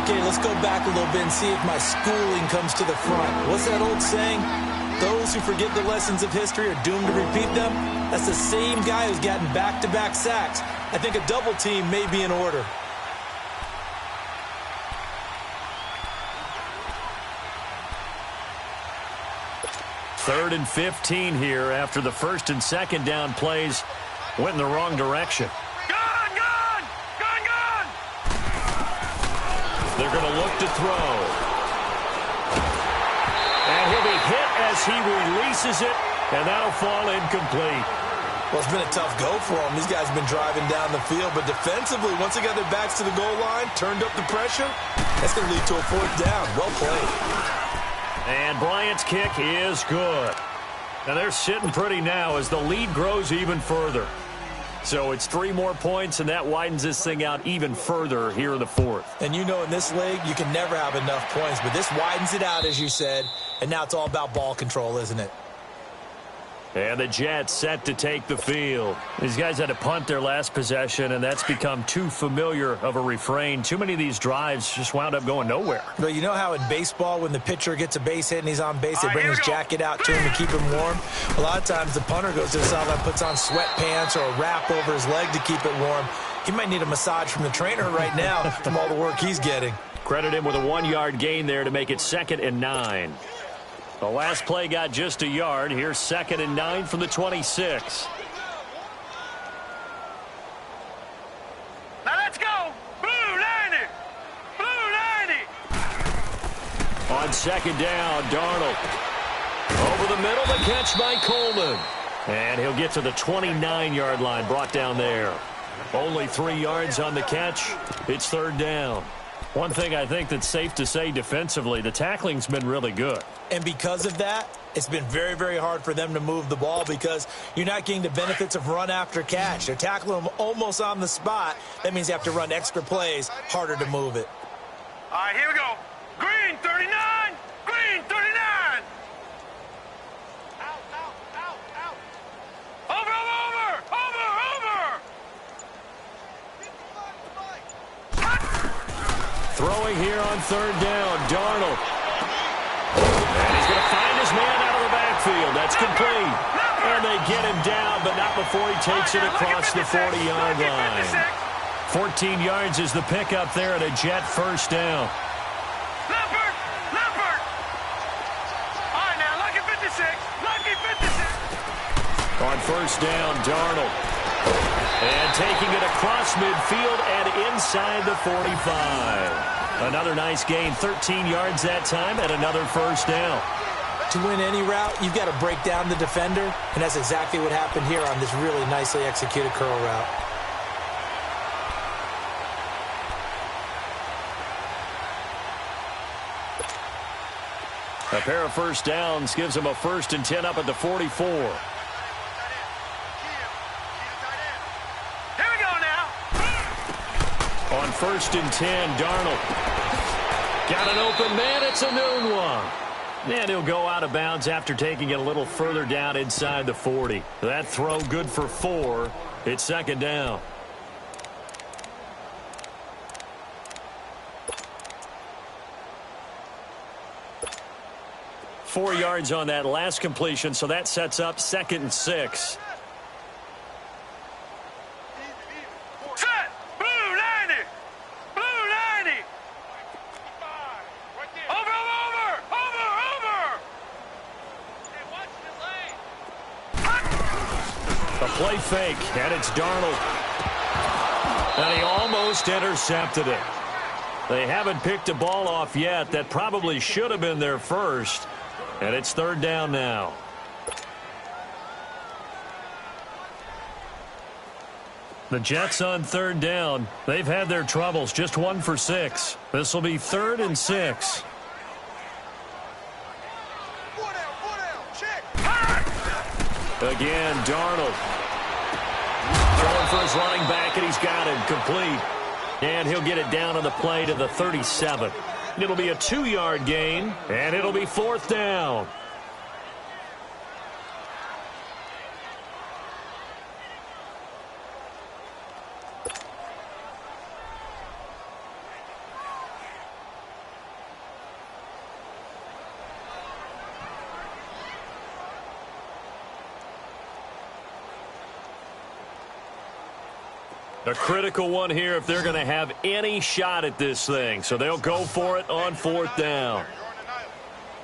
Okay, let's go back a little bit and see if my schooling comes to the front. What's that old saying? Those who forget the lessons of history are doomed to repeat them. That's the same guy who's gotten back-to-back sacks. I think a double team may be in order. Third and 15 here after the 1st and 2nd down plays went in the wrong direction. Gun! They're going to look to throw. And he'll be hit as he releases it, and that'll fall incomplete. Well, it's been a tough go for them. These guys have been driving down the field, but defensively, once they got their backs to the goal line, turned up the pressure, that's going to lead to a 4th down. Well played. And Bryant's kick is good. And they're sitting pretty now as the lead grows even further. So it's 3 more points, and that widens this thing out even further here in the 4th. And you know in this league, you can never have enough points, but this widens it out, as you said, and now it's all about ball control, isn't it? And the Jets set to take the field. These guys had to punt their last possession, and that's become too familiar of a refrain. Too many of these drives just wound up going nowhere. But you know how in baseball, when the pitcher gets a base hit and he's on base, they bring his jacket out to him to keep him warm? A lot of times the punter goes to the sideline, puts on sweatpants or a wrap over his leg to keep it warm. He might need a massage from the trainer right now from all the work he's getting. Credit him with a 1-yard gain there to make it 2nd and 9. The last play got just a yard. Here's 2nd and 9 from the 26. On second down, Darnold. Over the middle, the catch by Coleman. And he'll get to the 29-yard line, brought down there. Only 3 yards on the catch. It's third down. One thing I think that's safe to say defensively, the tackling's been really good. And because of that, it's been very, very hard for them to move the ball because you're not getting the benefits of run after catch. They're tackling them almost on the spot. That means you have to run extra plays, harder to move it. All right, here we go. Green 39. Green 39. Out. Over. Throwing here on third down, Darnold. And he's going to find his man out of the backfield. That's complete. And they get him down, but not before he takes it across the 40-yard line. 14 yards is the pickup there at a Jet first down. Leopard. All right, now, lucky 56. On first down, Darnold. And taking it across midfield and inside the 45. Another nice gain, 13 yards that time, and another first down. To win any route, you've got to break down the defender, and that's exactly what happened here on this really nicely executed curl route. A pair of first downs gives them a 1st and 10 up at the 44. Here we go now. On 1st and 10, Darnold. Got an open man, it's a noon one. And he'll go out of bounds after taking it a little further down inside the 40. That throw good for 4. It's second down. Four yards on that last completion, so that sets up 2nd and 6. Set. Blue 90. Over. A play fake, and it's Darnold. And he almost intercepted it. They haven't picked a ball off yet. That probably should have been their first. And it's third down now. The Jets on third down. They've had their troubles, just 1 for 6. This will be 3rd and 6. Again, Darnold. Throwing for his running back, and he's got him complete. And he'll get it down on the play to the 37. It'll be a 2-yard gain, and it'll be 4th down. A critical one here if they're going to have any shot at this thing. So they'll go for it on 4th down.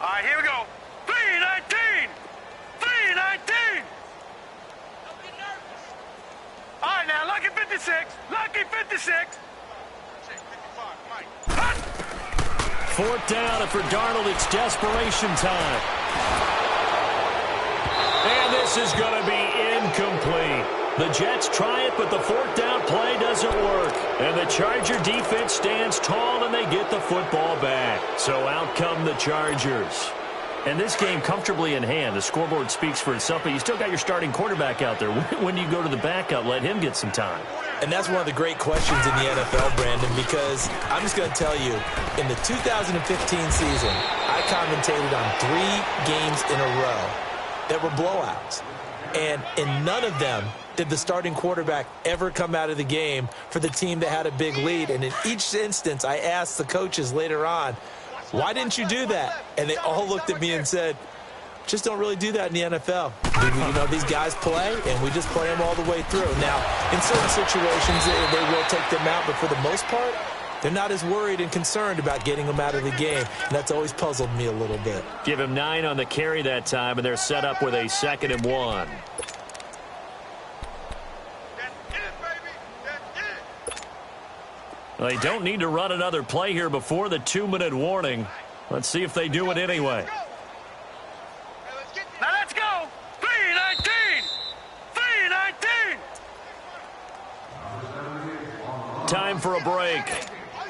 All right, here we go. 319. All right, now, lucky 56. 4th down, and for Darnold, it's desperation time. And this is going to be incomplete. The Jets try it, but the 4th down play doesn't work. And the Charger defense stands tall, and they get the football back. So out come the Chargers. And this game comfortably in hand. The scoreboard speaks for itself, but you still got your starting quarterback out there. When do you go to the backup, let him get some time? And that's one of the great questions in the NFL, Brandon, because I'm just going to tell you, in the 2015 season, I commentated on 3 games in a row that were blowouts. And in none of them did the starting quarterback ever come out of the game for the team that had a big lead. And in each instance, I asked the coaches later on, why didn't you do that? And they all looked at me and said, just don't really do that in the NFL. You know, these guys play, and we just play them all the way through. Now, in certain situations, they will take them out, but for the most part, they're not as worried and concerned about getting them out of the game. And that's always puzzled me a little bit. Give him 9 on the carry that time, and they're set up with a 2nd and 1. They don't need to run another play here before the 2-minute warning. Let's see if they do it anyway. Now let's go. 319. 319. Time for a break.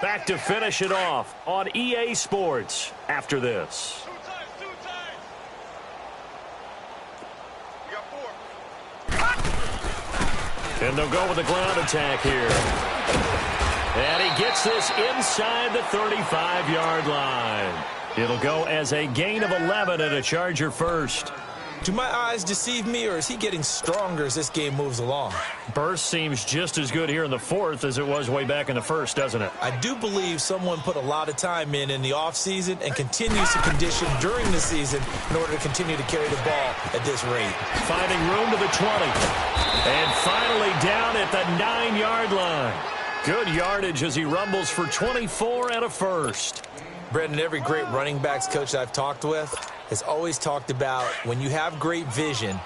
Back to finish it off on EA Sports after this. And they'll go with a ground attack here. And he gets this inside the 35-yard line. It'll go as a gain of 11 and a Charger first. Do my eyes deceive me, or is he getting stronger as this game moves along? Burst seems just as good here in the fourth as it was way back in the first, doesn't it? I do believe someone put a lot of time in the offseason and continues to condition during the season in order to continue to carry the ball at this rate. Finding room to the 20. And finally down at the 9-yard line. Good yardage as he rumbles for 24 and a first. Brendan, every great running backs coach I've talked with has always talked about when you have great vision,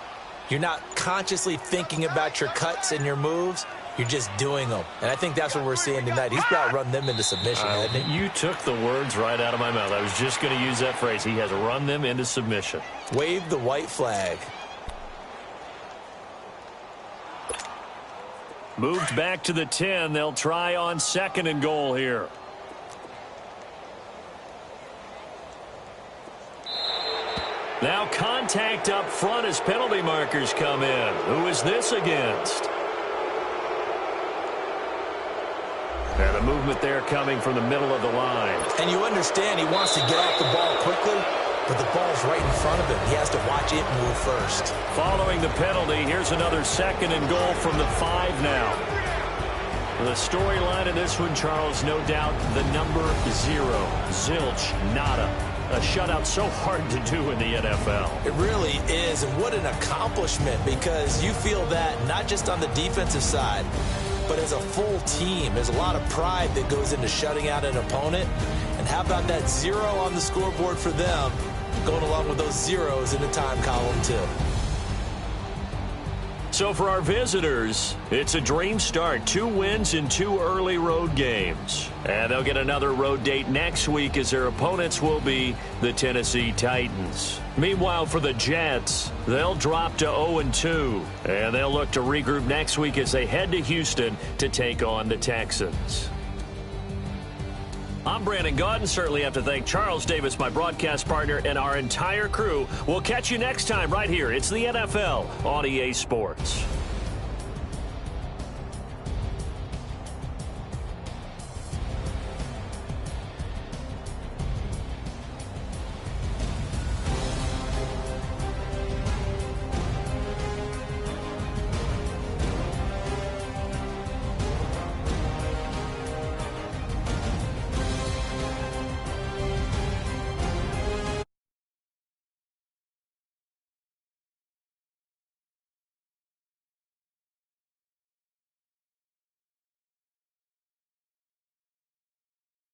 you're not consciously thinking about your cuts and your moves. You're just doing them. And I think that's what we're seeing tonight. He's about run them into submission, hasn't he? You took the words right out of my mouth. I was just going to use that phrase. He has run them into submission. Wave the white flag. Moved back to the 10. They'll try on 2nd and goal here. Now contact up front as penalty markers come in. Who is this against? And a movement there coming from the middle of the line. And you understand he wants to get off the ball quickly, but the ball's right in front of him. He has to watch it move first. Following the penalty, here's another 2nd and goal from the 5 now. The storyline in this one, Charles, no doubt the number 0. Zilch, nada. A shutout so hard to do in the NFL. It really is, and what an accomplishment, because you feel that not just on the defensive side, but as a full team. There's a lot of pride that goes into shutting out an opponent. And how about that 0 on the scoreboard for them, going along with those zeros in the time column too. So for our visitors, it's a dream start. 2 wins in 2 early road games. And they'll get another road date next week as their opponents will be the Tennessee Titans. Meanwhile, for the Jets, they'll drop to 0-2. And they'll look to regroup next week as they head to Houston to take on the Texans. I'm Brandon Gaudin. Certainly have to thank Charles Davis, my broadcast partner, and our entire crew. We'll catch you next time right here. It's the NFL on EA Sports.